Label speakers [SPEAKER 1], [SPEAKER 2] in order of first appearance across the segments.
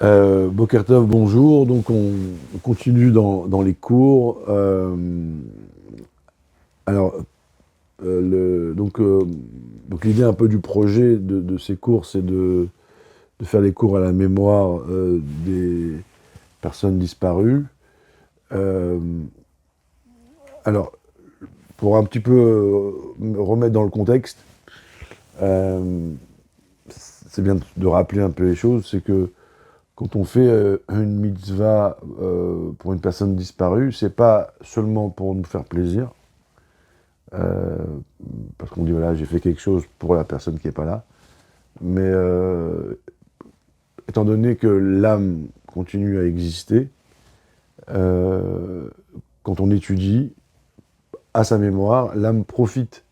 [SPEAKER 1] Boker Tov, bonjour. Donc on continue dans les cours. Alors donc l'idée un peu du projet de ces cours, c'est de faire les cours à la mémoire des personnes disparues. Euh, alors pour un petit peu me remettre dans le contexte, euh, c'est bien de rappeler un peu les choses. C'est que quand on fait une mitzvah pour une personne disparue, c'est pas seulement pour nous faire plaisir, euh, parce qu'on dit voilà, j'ai fait quelque chose pour la personne qui est pas là, mais étant donné que l'âme continue à exister, euh, quand on étudie, à sa mémoire, l'âme profite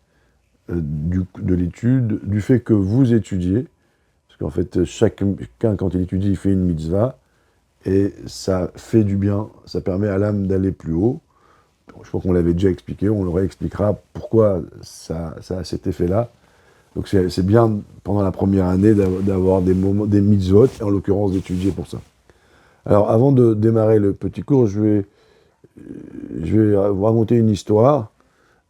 [SPEAKER 1] de l'étude, du fait que vous étudiez, parce qu'en fait, chacun, quand il étudie, il fait une mitzvah, et ça fait du bien, ça permet à l'âme d'aller plus haut. Je crois qu'on l'avait déjà expliqué, on le réexpliquera pourquoi ça a cet effet-là. Donc c'est bien pendant la première année d'avoir des moments, des mitzvot, et en l'occurrence d'étudier pour ça. Alors avant de démarrer le petit cours, je vais vous raconter une histoire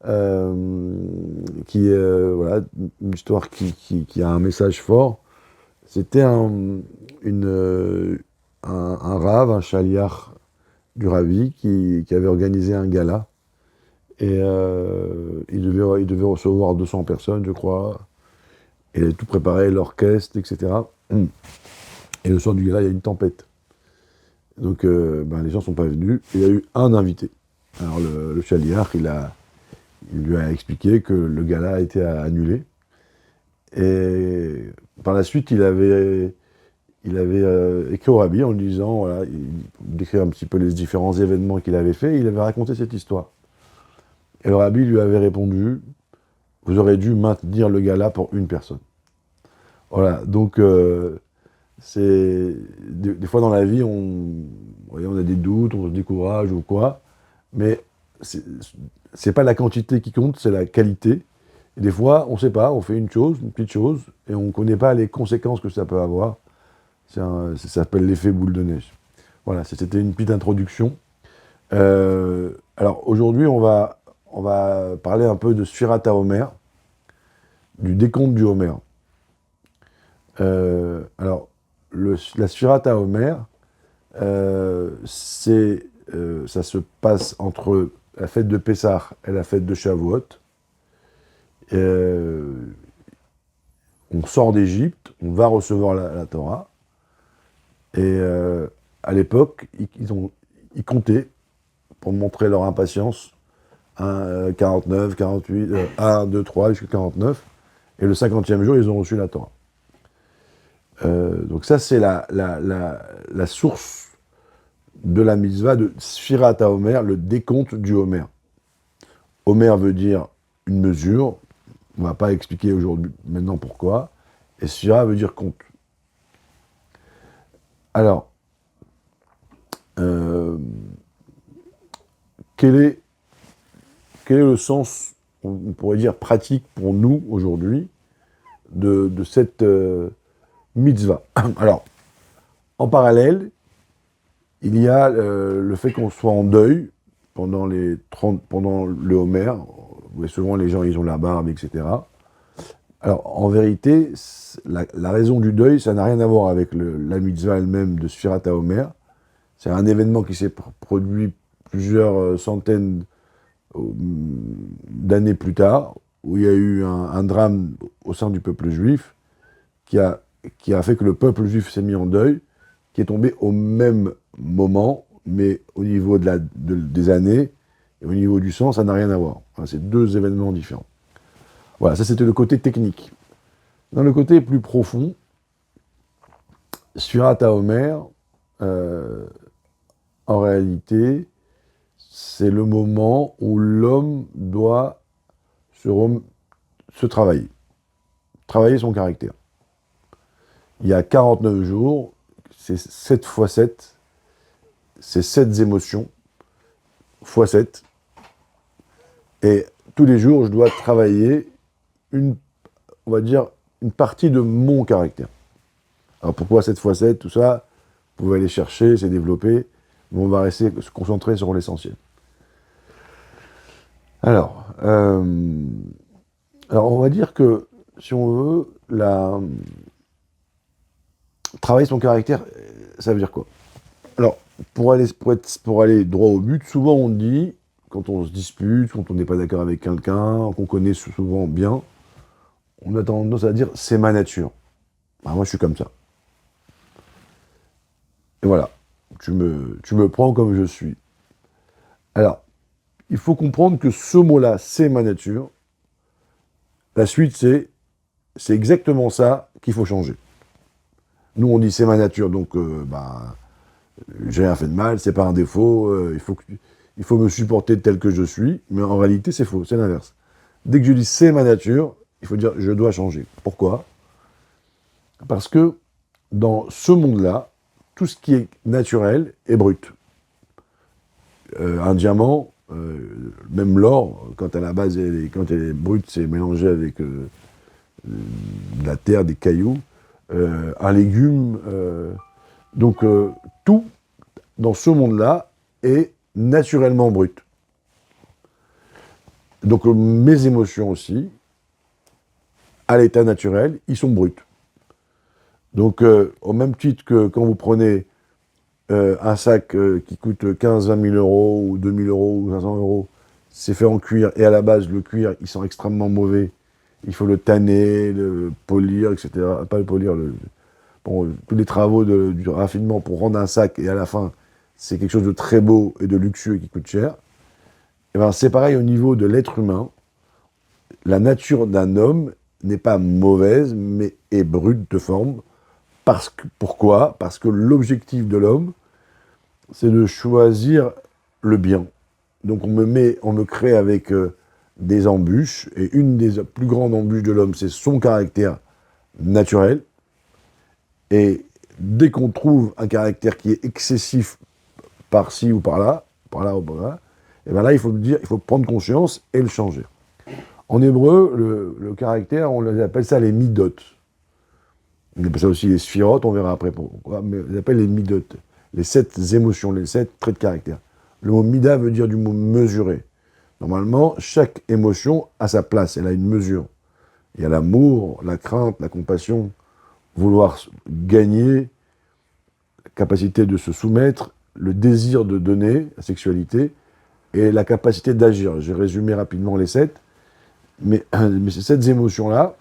[SPEAKER 1] qui est voilà, une histoire qui a un message fort. C'était un rave, un chaliach du Ravi qui avait organisé un gala. Et il devait recevoir 200 personnes, je crois. Il avait tout préparé, l'orchestre, etc. Et le soir du gala, il y a une tempête. Donc les gens ne sont pas venus. Et il y a eu un invité. Alors le chaliard, il lui a expliqué que le gala a été annulé. Et par la suite, il avait écrit au rabbi en lui disant, voilà, il décrit un petit peu les différents événements qu'il avait fait. Il avait raconté cette histoire. Et le rabbi lui avait répondu, vous aurez dû maintenir le gala pour une personne. Voilà, donc c'est des fois dans la vie, on a des doutes, on se décourage ou quoi, mais c'est c'est pas la quantité qui compte, c'est la qualité. Et des fois, on sait pas, on fait une chose, une petite chose, et on connaît pas les conséquences que ça peut avoir. Ça s'appelle l'effet boule de neige. Voilà, c'était une petite introduction. Alors aujourd'hui, on va parler un peu de Sfirat HaOmer, du décompte du Homer. Alors, la Sfirat HaOmer, ça se passe entre la fête de Pessah et la fête de Shavuot. Euh, on sort d'Égypte, on va recevoir la Torah. Et à l'époque, ils comptaient pour montrer leur impatience. 49, 48, 1, 2, 3, jusqu'à 49. Et le 50e jour, ils ont reçu la Torah. Donc ça, c'est la source de la mitzvah de Sfirat HaOmer, le décompte du Homer. Homer veut dire une mesure, on ne va pas expliquer aujourd'hui, maintenant pourquoi, et Sphira veut dire compte. Alors, euh, quel est, quel est le sens, on pourrait dire pratique pour nous aujourd'hui, de cette mitzvah? Alors, en parallèle, il y a le fait qu'on soit en deuil pendant le Homer. Souvent les gens ils ont la barbe, etc. Alors en vérité, la raison du deuil, ça n'a rien à voir avec la mitzvah elle-même de Sfirat HaOmer. C'est un événement qui s'est produit plusieurs centaines d'années plus tard, où il y a eu un drame au sein du peuple juif qui a, qui a fait que le peuple juif s'est mis en deuil, qui est tombé au même moment, mais au niveau des années et au niveau du sang, ça n'a rien à voir. Voilà, c'est deux événements différents. Voilà, ça c'était le côté technique. Dans le côté plus profond, Sfirat HaOmer, euh, en réalité, c'est le moment où l'homme doit se travailler son caractère. Il y a 49 jours, c'est 7 fois 7, c'est 7 émotions fois 7. Et tous les jours, je dois travailler on va dire, une partie de mon caractère. Alors pourquoi 7 fois 7, tout ça, pouvez aller chercher, c'est développé, mais on va rester se concentrer sur l'essentiel. Alors, on va dire que, si on veut, travailler son caractère, ça veut dire quoi? Alors, pour aller droit au but, souvent on dit, quand on se dispute, quand on n'est pas d'accord avec quelqu'un, qu'on connaît souvent bien, on a tendance à dire c'est ma nature. Bah, moi je suis comme ça. Et voilà, tu me prends comme je suis. Alors, il faut comprendre que ce mot-là, c'est ma nature. La suite, c'est exactement ça qu'il faut changer. Nous, on dit c'est ma nature, donc j'ai rien fait de mal, c'est pas un défaut, il faut me supporter tel que je suis, mais en réalité, c'est faux, c'est l'inverse. Dès que je dis c'est ma nature, il faut dire je dois changer. Pourquoi? Parce que dans ce monde-là, tout ce qui est naturel est brut. Un diamant, même l'or, quand à la base, quand elle est brute, c'est mélangé avec de la terre, des cailloux, un légume. Donc tout dans ce monde-là est naturellement brut. Donc mes émotions aussi, à l'état naturel, ils sont bruts. Donc au même titre que quand vous prenez un sac qui coûte 15-20 000 euros, ou 2 000 euros, ou 500 euros, c'est fait en cuir, et à la base, le cuir, il sent extrêmement mauvais. Il faut le tanner, le polir, etc. Pas le polir, tous les travaux du raffinement pour rendre un sac, et à la fin, c'est quelque chose de très beau et de luxueux qui coûte cher. Et ben, c'est pareil au niveau de l'être humain. La nature d'un homme n'est pas mauvaise, mais est brute de forme. Pourquoi? Parce que l'objectif de l'homme, c'est de choisir le bien. Donc on me crée avec des embûches, et une des plus grandes embûches de l'homme, c'est son caractère naturel. Et dès qu'on trouve un caractère qui est excessif par-ci ou par-là, ou par-là, et bien là, il faut prendre conscience et le changer. En hébreu, le caractère, on les appelle ça les midot. On appelle ça aussi les sphirotes, on verra après pourquoi, mais on les appelle les midot, les 7 émotions, les 7 traits de caractère. Le mot mida veut dire du mot mesurer. Normalement, chaque émotion a sa place, elle a une mesure. Il y a l'amour, la crainte, la compassion, vouloir gagner, la capacité de se soumettre, le désir de donner, la sexualité, et la capacité d'agir. J'ai résumé rapidement les 7, mais ces 7 émotions-là,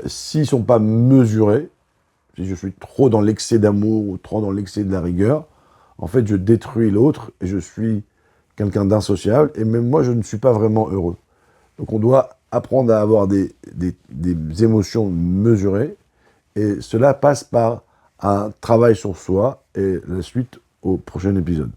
[SPEAKER 1] s'ils ne sont pas mesurés, si je suis trop dans l'excès d'amour ou trop dans l'excès de la rigueur, en fait, je détruis l'autre et je suis quelqu'un d'insociable, et même moi, je ne suis pas vraiment heureux. Donc on doit apprendre à avoir des émotions mesurées, et cela passe par un travail sur soi, et la suite au prochain épisode.